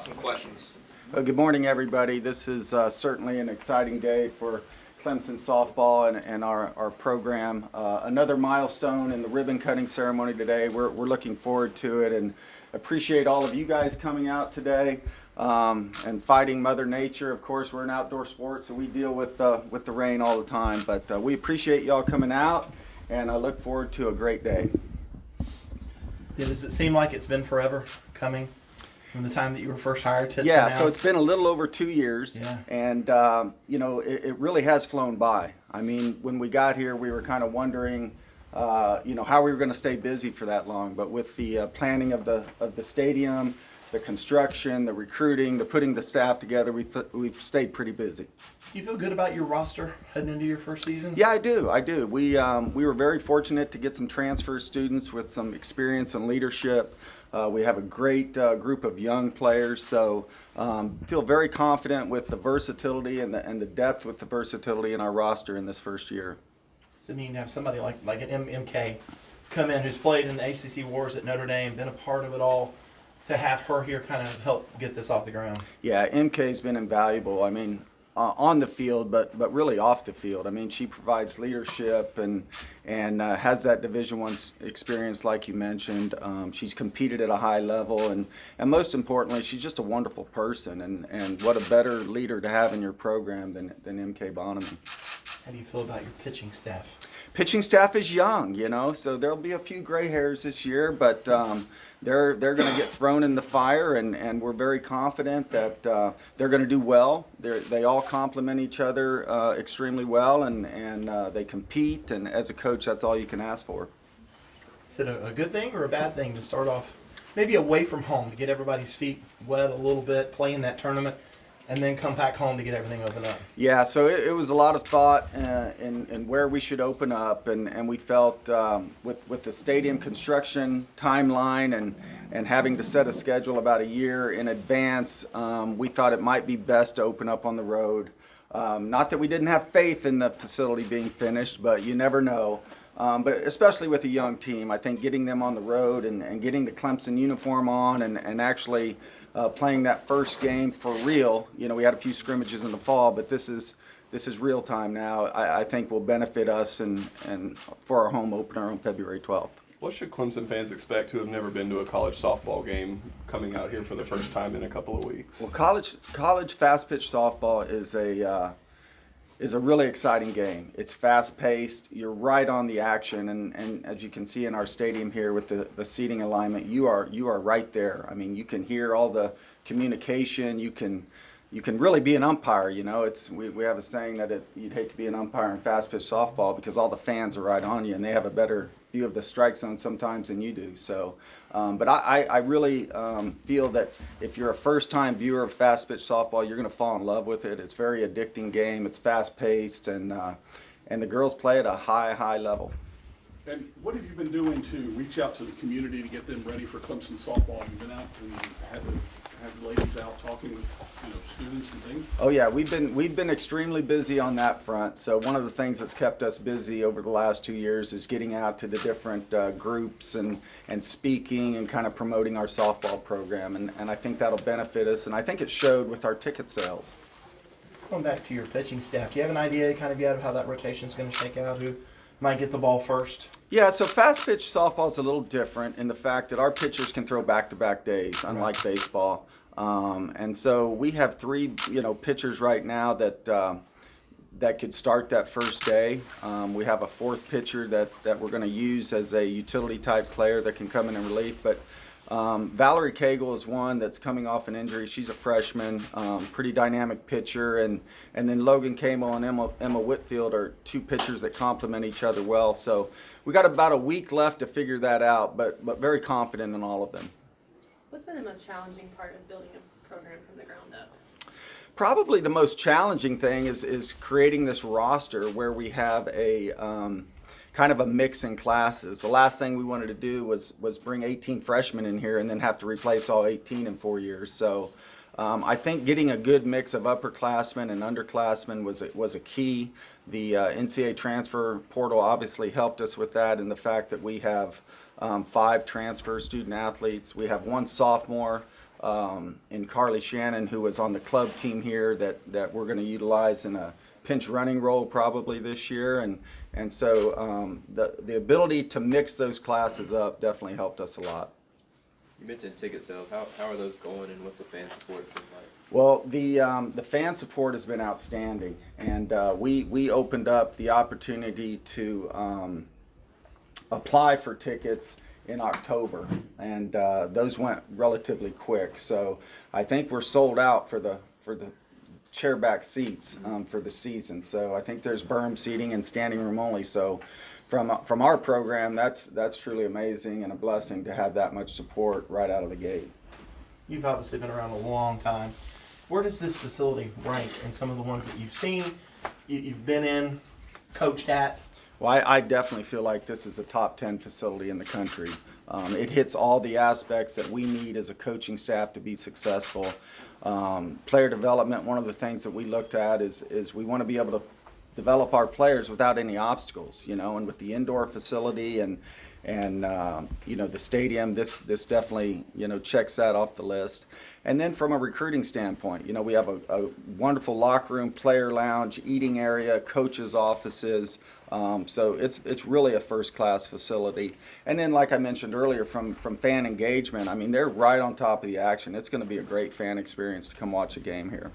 some questions. Good morning, everybody. This is certainly an exciting day for Clemson softball and our program. Another milestone in the ribbon cutting ceremony today. We're looking forward to it and appreciate all of you guys coming out today and fighting Mother Nature. Of course, we're an outdoor sport, so we deal with the rain all the time. But we appreciate y'all coming out, and I look forward to a great day. Does it seem like it's been forever coming from the time that you were first hired to Yeah, now? so it's been a little over 2 years, Yeah. and it really has flown by. I mean, when we got here, we were kind of wondering, how we were going to stay busy for that long. But with the planning of the stadium, the construction, the recruiting, the putting the staff together, we've stayed pretty busy. Do you feel good about your roster heading into your first season? Yeah, I do. We were very fortunate to get some transfer students with some experience and leadership. We have a great group of young players, so feel very confident with the versatility and the depth with the versatility in our roster in this first year. So I mean, to have somebody like an MK come in who's played in the ACC wars at Notre Dame, been a part of it all, to have her here kind of help get this off the ground. Yeah, MK's been invaluable. I mean, on the field, but really off the field. I mean, she provides leadership and has that Division I experience, like you mentioned. She's competed at a high level, and most importantly, she's just a wonderful person. And what a better leader to have in your program than MK Bonham. How do you feel about your pitching staff? Pitching staff is young, so there'll be a few gray hairs this year, but they're going to get thrown in the fire, and we're very confident that they're going to do well. They all complement each other extremely well, and they compete, and as a coach, that's all you can ask for. Is it a good thing or a bad thing to start off maybe away from home to get everybody's feet wet a little bit, play in that tournament, and then come back home to get everything opened up? Yeah, so it was a lot of thought in where we should open up, and we felt with the stadium construction timeline and having to set a schedule about a year in advance, we thought it might be best to open up on the road. Not that we didn't have faith in the facility being finished, but you never know. But especially with a young team, I think getting them on the road and getting the Clemson uniform on and actually playing that first game for real. We had a few scrimmages in the fall, but this is real time now. I think will benefit us and for our home opener on February 12th. What should Clemson fans expect who have never been to a college softball game coming out here for the first time in a couple of weeks? Well, college fast pitch softball is a really exciting game. It's fast-paced. You're right on the action, and as you can see in our stadium here with the seating alignment, you are right there. I mean, you can hear all the communication. You can really be an umpire. We have a saying that you'd hate to be an umpire in fast-pitch softball because all the fans are right on you, and they have a better view of the strike zone sometimes than you do. So, but I really feel that if you're a first-time viewer of fast-pitch softball, you're going to fall in love with it. It's a very addicting game. It's fast-paced, and the girls play at a high level. And what have you been doing to reach out to the community to get them ready for Clemson softball? You've been out and had ladies out talking with students and things? Oh yeah, we've been extremely busy on that front. So one of the things that's kept us busy over the last 2 years is getting out to the different groups and speaking and kind of promoting our softball program. And I think that'll benefit us, and I think it showed with our ticket sales. Going back to your pitching staff, do you have an idea kind of yet of how that rotation is going to shake out? Who might get the ball first? Yeah, so fast pitch softball is a little different in the fact that our pitchers can throw back-to-back days, unlike baseball. And so we have 3, pitchers right now that could start that first day. We have a 4th pitcher that we're going to use as a utility type player that can come in and relief. But Valerie Cagle is one that's coming off an injury. She's a freshman, pretty dynamic pitcher, and then Logan Camo and Emma Whitfield are 2 pitchers that complement each other well. So we got about a week left to figure that out, but very confident in all of them. What's been the most challenging part of building a program from the ground up? Probably the most challenging thing is creating this roster where we have a kind of a mix in classes. The last thing we wanted to do was bring 18 freshmen in here and then have to replace all 18 in 4 years. So I think getting a good mix of upperclassmen and underclassmen was a key. The NCAA transfer portal obviously helped us with that, and the fact that we have 5 transfer student athletes. We have 1 sophomore in Carly Shannon, who was on the club team here, that we're going to utilize in a pinch running role probably this year. And so the ability to mix those classes up definitely helped us a lot. You mentioned ticket sales. How are those going, and what's the fan support been like? Well, the fan support has been outstanding, and we opened up the opportunity to apply for tickets in October, and those went relatively quick. So I think we're sold out for the chairback seats for the season. So I think there's berm seating and standing room only. So from our program, that's truly amazing and a blessing to have that much support right out of the gate. You've obviously been around a long time. Where does this facility rank in some of the ones that you've seen, you've been in, coached at? Well, I definitely feel like this is a top 10 facility in the country. It hits all the aspects that we need as a coaching staff to be successful. Player development, one of the things that we looked at is we want to be able to develop our players without any obstacles, and with the indoor facility and the stadium, this definitely, checks that off the list. And then from a recruiting standpoint, we have a wonderful locker room, player lounge, eating area, coaches' offices. So it's really a first-class facility. And then, like I mentioned earlier, from fan engagement, I mean, they're right on top of the action. It's going to be a great fan experience to come watch a game here.